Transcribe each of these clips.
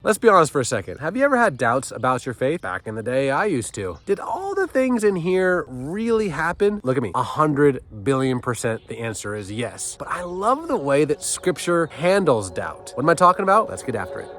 Let's be honest for a second. Have you ever had doubts about your faith? Back in the day, I used to. Did all the things in here really happen? Look at me, 100 billion% the answer is yes. But I love the way that Scripture handles doubt. What am I talking about? Let's get after it.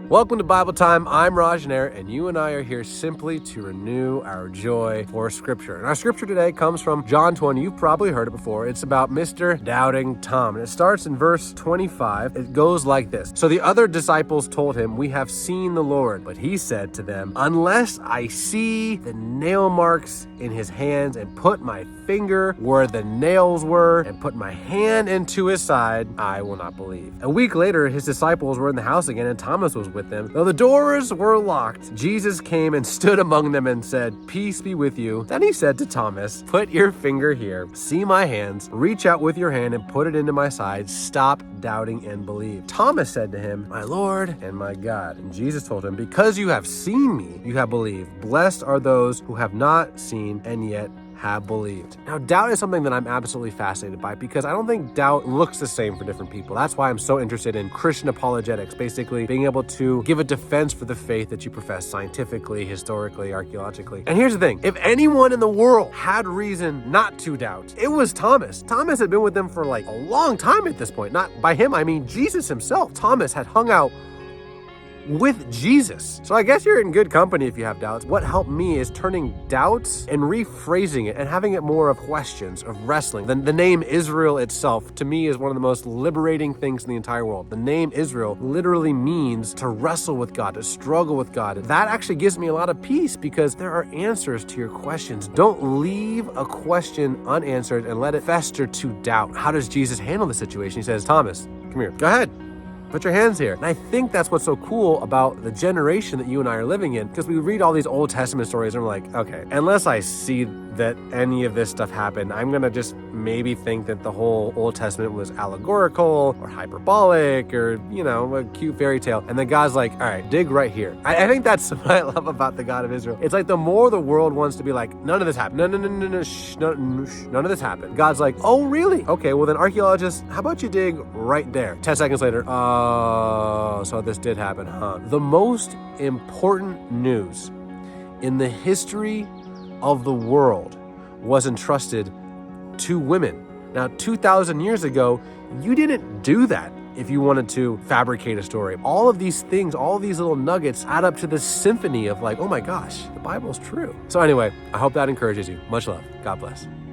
Welcome to Bible Time. I'm Raj Nair, and you and I are here simply to renew our joy for Scripture. And our Scripture today comes from John 20. You've probably heard it before. It's about Mr. Doubting Tom. And it starts in verse 25. It goes like this. So the other disciples told him, "We have seen the Lord." But he said to them, "Unless I see the nail marks in his hands and put my finger where the nails were and put my hand into his side, I will not believe." A week later, his disciples were in the house again, and Thomas was with them. Though the doors were locked, Jesus came and stood among them and said, "Peace be with you." Then he said to Thomas, "Put your finger here. See my hands. Reach out with your hand and put it into my side. Stop doubting and believe." Thomas said to him, "My Lord and my God." And Jesus told him, "Because you have seen me, you have believed. Blessed are those who have not seen and yet have believed." Now, doubt is something that I'm absolutely fascinated by because I don't think doubt looks the same for different people. That's why I'm so interested in Christian apologetics, basically being able to give a defense for the faith that you profess scientifically, historically, archaeologically. And here's the thing. If anyone in the world had reason not to doubt, it was Thomas. Thomas had been with them for like a long time at this point. Not by him, I mean Jesus himself. Thomas had hung out with Jesus. So I guess you're in good company if you have doubts. What helped me is turning doubts and rephrasing it and having it more of questions, of wrestling. The name Israel itself, to me, is one of the most liberating things in the entire world. The name Israel literally means to wrestle with God, to struggle with God. That actually gives me a lot of peace because there are answers to your questions. Don't leave a question unanswered and let it fester to doubt. How does Jesus handle the situation? He says, "Thomas, come here. Go ahead. Put your hands here." And I think that's what's so cool about the generation that you and I are living in, because we read all these Old Testament stories and we're like, okay, unless I see that any of this stuff happened, I'm going to just maybe think that the whole Old Testament was allegorical or hyperbolic or, a cute fairy tale. And then God's like, all right, dig right here. I think that's what I love about the God of Israel. It's like the more the world wants to be like, none of this happened. No, shh, none of this happened. God's like, oh, really? Okay, well then archaeologists, how about you dig right there? 10 seconds later, so this did happen, huh? The most important news in the history of the world was entrusted to women. Now, 2,000 years ago, you didn't do that if you wanted to fabricate a story. All of these things, all of these little nuggets add up to this symphony of like, oh my gosh, the Bible's true. So anyway, I hope that encourages you. Much love. God bless.